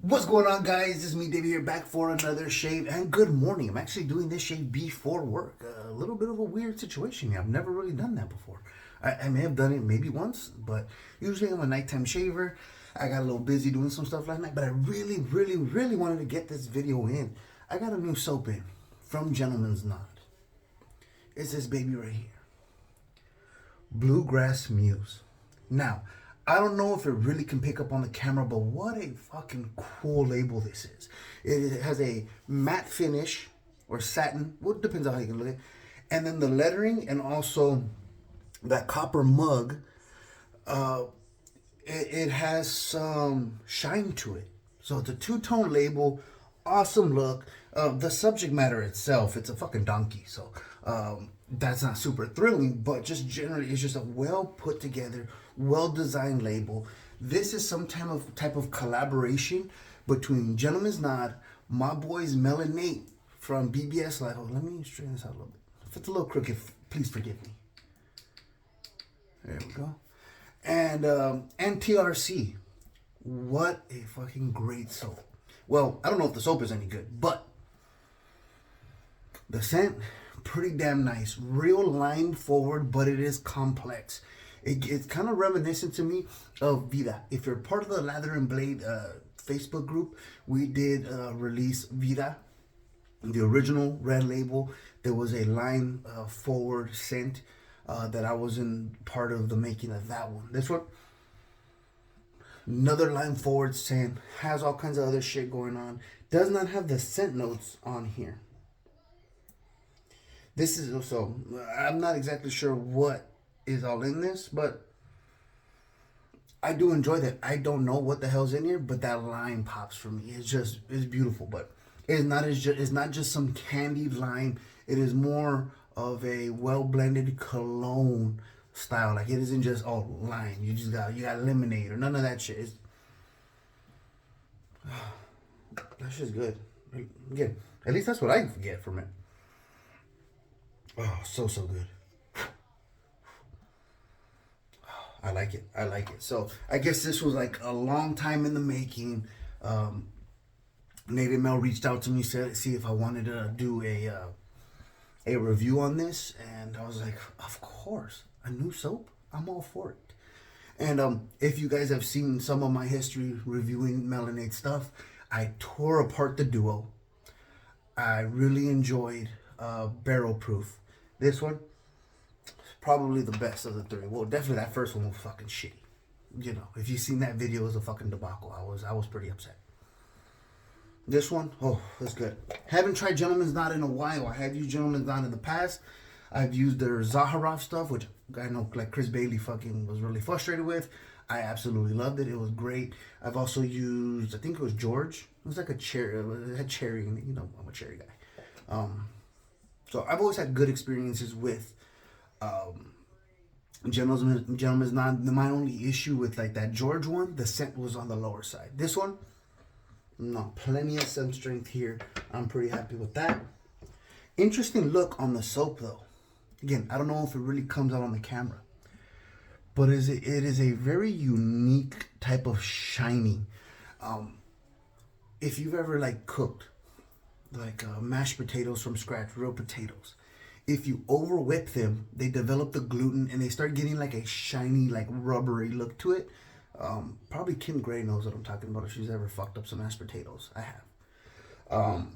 What's going on, guys? This is me, David, here, back for another shave. And good morning. I'm actually doing this shave before work. A little bit of a weird situation here. I've never really done that before. I may have done it maybe once, but usually I'm a nighttime shaver. I got a little busy doing some stuff last night, but I really wanted to get this video in. I got a new soap in from Gentleman's Knot. It's this baby right here. Bluegrass Muse. Now, I don't know if it really can pick up on the camera, but what a fucking cool label this is. It has a matte finish or satin. Well, it depends on how you can look at it. And then the lettering and also that copper mug, it has some shine to it. So it's a two-tone label, awesome look. The subject matter itself, it's a fucking donkey. So that's not super thrilling, but just generally, it's just a well put together, well designed label. This is some type of collaboration between Gentleman's Knot, my boys Mel and Nate from BBS. Like, oh, let me straighten this out a little bit. If it's a little crooked, please forgive me. There we go. And TRC. What a fucking great soap. Well, I don't know if the soap is any good, but the scent, pretty damn nice. Real line forward, but it is complex. It's kind of reminiscent to me of Vida. If you're part of the Lathering Blade Facebook group, we did release Vida, the original red label. There was a line forward scent that I was in part of the making of that one. This one, another line forward scent, has all kinds of other shit going on. Does not have the scent notes on here. This is also, I'm not exactly sure what is all in this, but I do enjoy that. I don't know what the hell's in here, but that line pops for me. It's beautiful, but it's not just some candied lime. It is more of a well blended cologne style. Like, it isn't just all lime. You got lemonade or none of that shit. That shit's good. Again, at least that's what I get from it. Oh, so good. I like it. So I guess this was like a long time in the making. Nate and Mel reached out to me, said see if I wanted to do a review on this, and I was like, of course, a new soap. I'm all for it. And if you guys have seen some of my history reviewing Mel and Nate stuff, I tore apart the duo. I really enjoyed Barrel Proof. This one, probably the best of the three. Well, definitely that first one was fucking shitty. You know, if you've seen that video, it was a fucking debacle. I was pretty upset. This one, oh, that's good. Haven't tried Gentleman's Knot in a while. I have used Gentleman's Knot in the past. I've used their Zaharov stuff, which I know like Chris Bailey fucking was really frustrated with. I absolutely loved it. It was great. I've also used, I think it was George. It was like a cherry. It had cherry in it. You know, I'm a cherry guy. So I've always had good experiences with Gentleman's Knot. My only issue with like that George one, the scent was on the lower side. This one, no, plenty of scent strength here. I'm pretty happy with that. Interesting look on the soap though. Again, I don't know if it really comes out on the camera, but it is a very unique type of shiny. If you've ever like cooked like mashed potatoes from scratch, real potatoes, if you over whip them, they develop the gluten and they start getting like a shiny, like rubbery look to it. Probably Kim Gray knows what I'm talking about if she's ever fucked up some mashed potatoes. I have.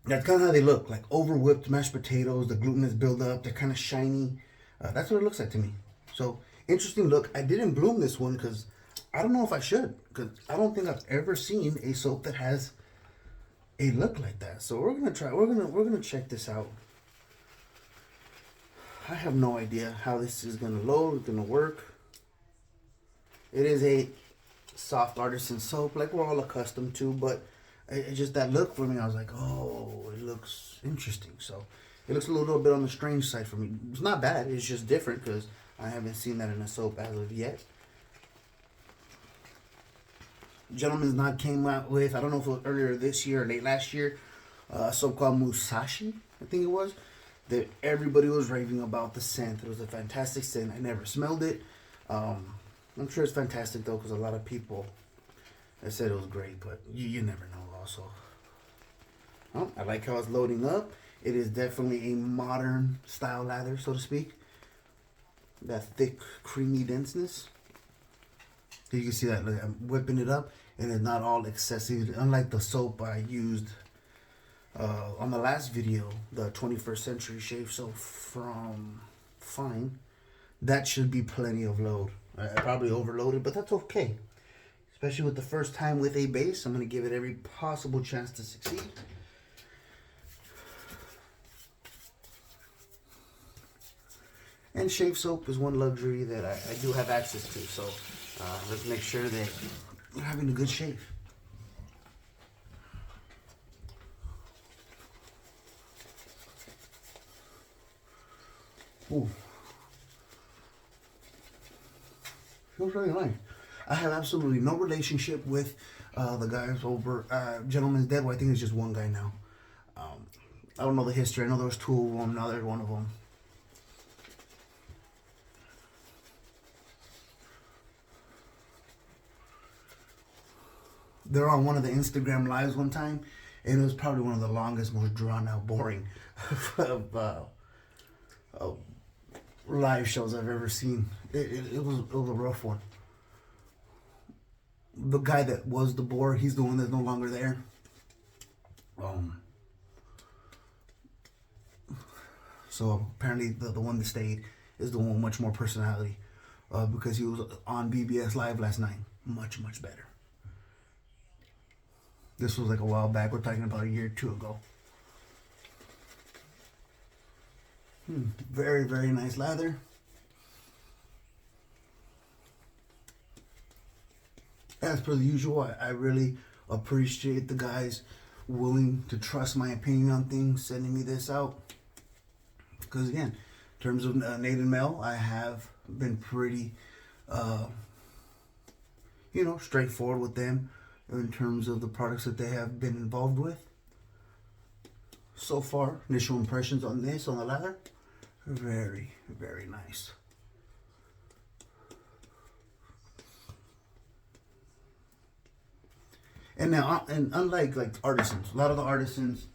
That's kind of how they look, like over whipped mashed potatoes. The gluten is built up. They're kind of shiny. That's what it looks like to me. So interesting look. I didn't bloom this one because I don't know if I should, because I don't think I've ever seen a soap that has a look like that. So we're gonna try. We're gonna check this out. I have no idea how this is gonna load, gonna work. It is a soft artisan soap, like we're all accustomed to, but it just that look for me, I was like, oh, it looks interesting. So it looks a little bit on the strange side for me. It's not bad. It's just different because I haven't seen that in a soap as of yet. Gentleman's Knot came out with, I don't know if it was earlier this year or late last year, a soap called Musashi, I think it was, that everybody was raving about the scent. It was a fantastic scent. I never smelled it. I'm sure it's fantastic though, because a lot of people I said it was great, but you never know also. Oh, I like how it's loading up. It is definitely a modern style lather, so to speak. That thick, creamy denseness. You can see that. Look, I'm whipping it up, and it's not all excessive. Unlike the soap I used on the last video, the 21st Century Shave Soap from Fine. That should be plenty of load. I probably overloaded, but that's okay. Especially with the first time with a base, I'm going to give it every possible chance to succeed. And shave soap is one luxury that I do have access to. So let's make sure that you're having a good shave. Ooh. Feels really nice. I have absolutely no relationship with the guys over Gentleman's Dead. Well, I think it's just one guy now. I don't know the history. I know there was two of them. Now there's one of them. They're on one of the Instagram lives one time, and it was probably one of the longest, most drawn out, boring of live shows I've ever seen. It was a rough one. The guy that was the bore, he's the one that's no longer there. So apparently the one that stayed is the one with much more personality, because he was on BBS Live last night. Much, much better. This was like a while back. We're talking about a year or two ago. Very, very nice lather. As per the usual, I really appreciate the guys willing to trust my opinion on things, sending me this out. Because again, in terms of Nate and Mel, I have been pretty, straightforward with them in terms of the products that they have been involved with. So far, initial impressions on this, on the lather, very, very nice. And now, and unlike like artisans, a lot of the artisans,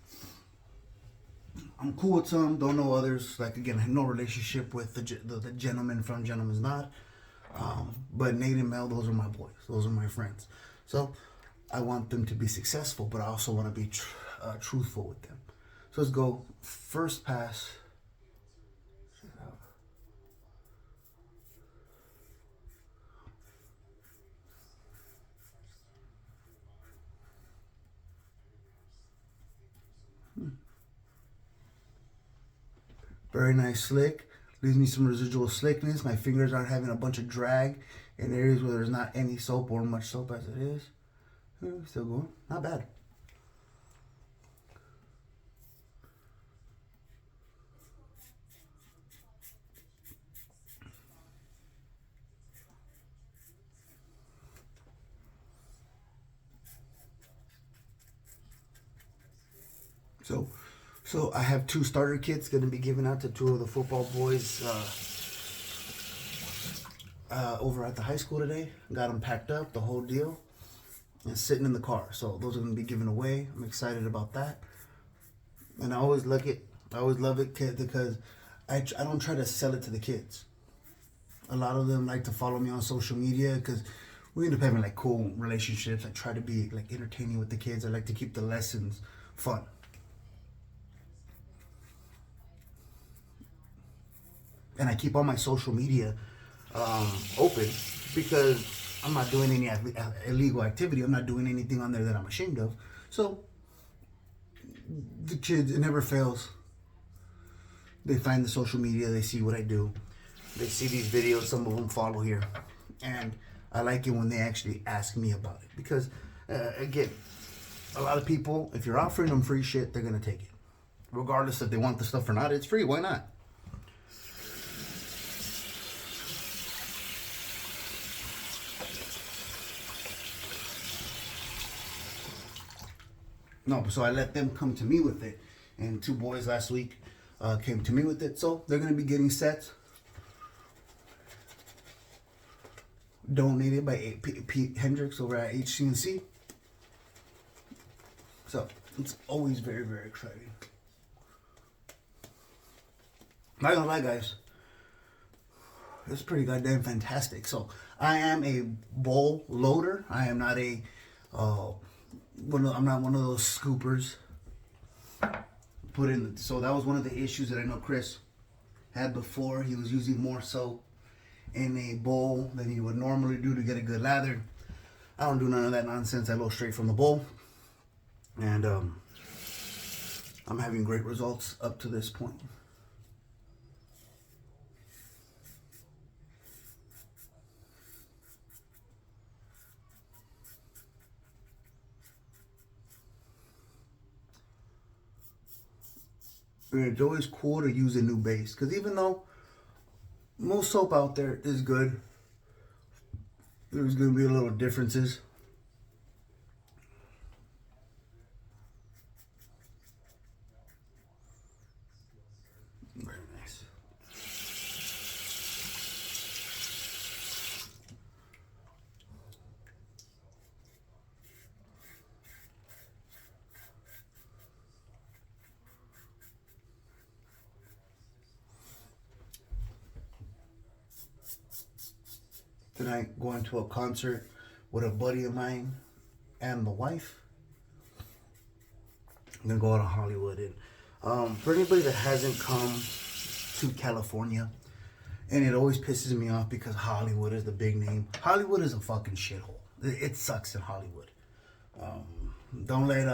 I'm cool with some, don't know others. Like again, I have no relationship with the gentleman from Gentleman's Knot. But Nate and Mel, those are my boys. Those are my friends. So I want them to be successful, but I also want to be truthful with them. So let's go first pass. Very nice slick. Leaves me some residual slickness. My fingers aren't having a bunch of drag in areas where there's not any soap or much soap as it is. Still going. Not bad. So I have 2 starter kits going to be given out to 2 of the football boys over at the high school today. Got them packed up, the whole deal, and sitting in the car. So those are going to be given away. I'm excited about that. And I always love it because I don't try to sell it to the kids. A lot of them like to follow me on social media because we end up having like cool relationships. I try to be like entertaining with the kids. I like to keep the lessons fun. And I keep all my social media open because I'm not doing any illegal activity. I'm not doing anything on there that I'm ashamed of. So the kids, it never fails. They find the social media, they see what I do. They see these videos, some of them follow here. And I like it when they actually ask me about it. Because, again, a lot of people, if you're offering them free shit, they're going to take it. Regardless if they want the stuff or not, it's free. Why not? No, so I let them come to me with it. And 2 boys last week came to me with it. So they're going to be getting sets donated by Pete Hendricks over at HCNC. So it's always very, very exciting. Not gonna lie, guys, it's pretty goddamn fantastic. So I am a bowl loader. I am not a I'm not one of those scoopers. So that was one of the issues that I know Chris had before. He was using more soap in a bowl than he would normally do to get a good lather. I don't do none of that nonsense. I go straight from the bowl, and I'm having great results up to this point. And it's always cool to use a new base, because even though most soap out there is good, there's going to be a little differences. Very nice. Tonight, going to a concert with a buddy of mine and the wife. I'm gonna go out to Hollywood, and for anybody that hasn't come to California, and it always pisses me off because Hollywood is the big name. Hollywood is a fucking shithole. It sucks in Hollywood. Don't let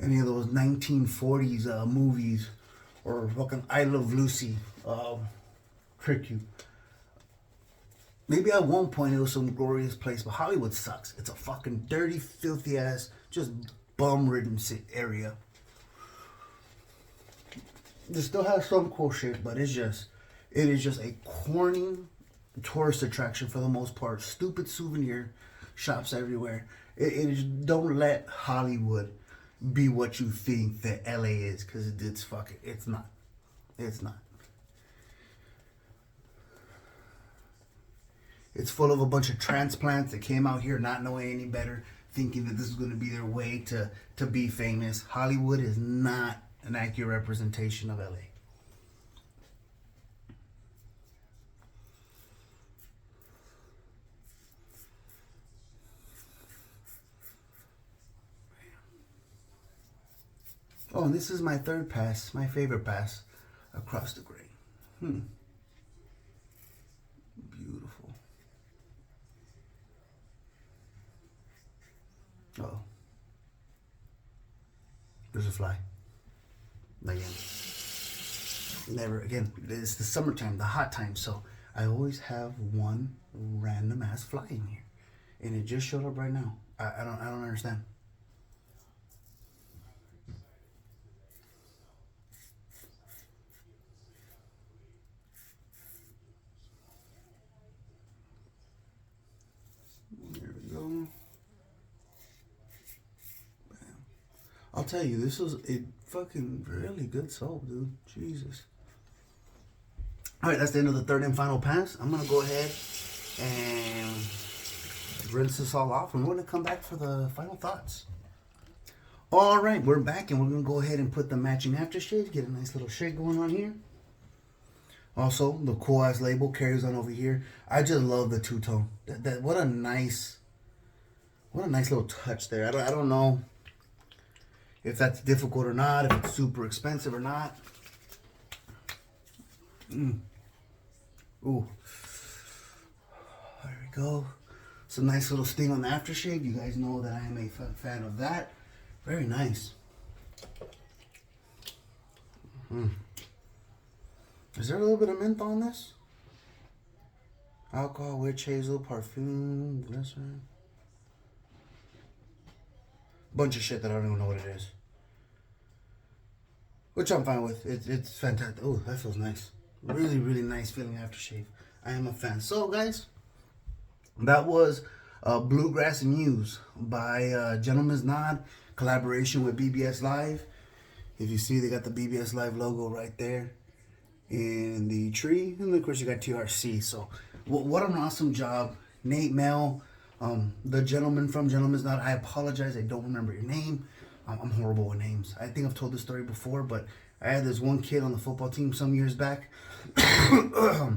any of those 1940s movies or fucking I Love Lucy trick you. Maybe at one point it was some glorious place, but Hollywood sucks. It's a fucking dirty, filthy ass, just bum-ridden area. It still has some cool shit, but it is just a corny tourist attraction for the most part. Stupid souvenir shops everywhere. Don't let Hollywood be what you think that LA is, because it's not. It's not. It's full of a bunch of transplants that came out here not knowing any better, thinking that this is going to be their way to be famous. Hollywood is not an accurate representation of LA. Oh, and this is my third pass, my favorite pass across the grain. Beautiful. Uh-oh. There's a fly. Again. Never again. It's the summertime, the hot time, so I always have one random ass fly in here. And it just showed up right now. I don't understand. There we go. I'll tell you, this was a fucking really good soap, dude. Jesus. All right, that's the end of the third and final pass. I'm going to go ahead and rinse this all off, and we're going to come back for the final thoughts. All right, we're back, and we're going to go ahead and put the matching aftershave, get a nice little shade going on here. Also, the cool-ass label carries on over here. I just love the two-tone. What a nice little touch there. I don't know if that's difficult or not, if it's super expensive or not. Ooh. There we go. Some nice little sting on the aftershave. You guys know that I am a fan of that. Very nice. Is there a little bit of mint on this? Alcohol, witch hazel, perfume, glycerin. Bunch of shit that I don't even know what it is. Which I'm fine with. It's fantastic. Oh, that feels nice. Really, really nice feeling aftershave. I am a fan. So, guys, that was Bluegrass and Muse by Gentleman's Nod, collaboration with BBS Live. If you see, they got the BBS Live logo right there in the tree. And, of course, you got TRC. So, What an awesome job, Nate Mel, the gentleman from Gentleman's Knot. I apologize, I don't remember your name. I'm horrible with names. I think I've told this story before, but I had this one kid on the football team some years back. I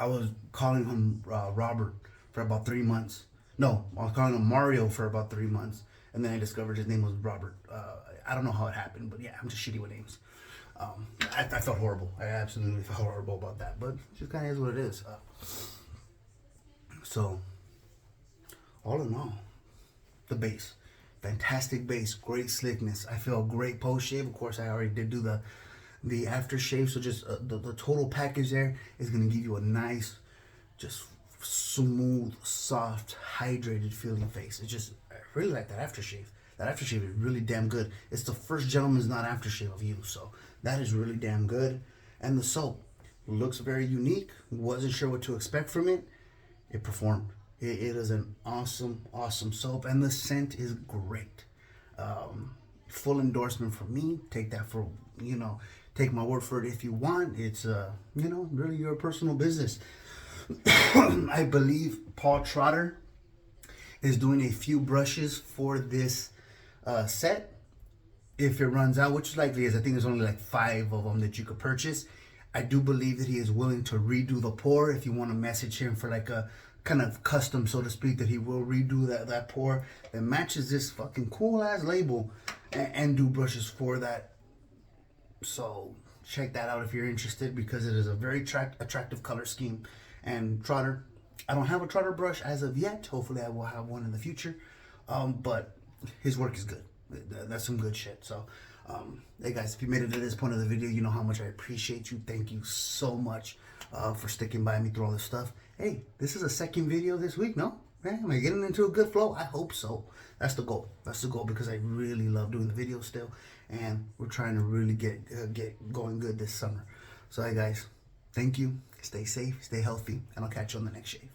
was calling him Robert for about 3 months. No, I was calling him Mario for about 3 months, and then I discovered his name was Robert. I don't know how it happened, but yeah, I'm just shitty with names. I felt horrible. I absolutely felt horrible about that, but it just kind of is what it is. So, all in all, the bass. Fantastic bass, great slickness. I feel great post shave. Of course, I already did do the aftershave, so just the total package there is gonna give you a nice, just smooth, soft, hydrated feeling face. It's just, I really like that aftershave. That aftershave is really damn good. It's the first Gentleman's Knot aftershave I've used, so that is really damn good. And the soap looks very unique. Wasn't sure what to expect from it. It performed. It is an awesome, awesome soap, and the scent is great. Full endorsement from me. Take that for, take my word for it if you want. It's, really your personal business. I believe Paul Trotter is doing a few brushes for this set. If it runs out, which likely is, I think there's only like 5 of them that you could purchase. I do believe that he is willing to redo the pour. If you want to message him for like a kind of custom, so to speak, that he will redo that pour that matches this fucking cool ass label and do brushes for that. So check that out if you're interested, because it is a very attractive color scheme. And Trotter, I don't have a Trotter brush as of yet. Hopefully I will have one in the future. But his work is good. That's some good shit. So, hey guys, if you made it to this point of the video, you know how much I appreciate you. Thank you so much for sticking by me through all this stuff. Hey, this is a second video this week, no? Man, am I getting into a good flow? I hope so. That's the goal. That's the goal, because I really love doing the videos still, and we're trying to really get going good this summer. So, hey guys, thank you. Stay safe, stay healthy, and I'll catch you on the next shave.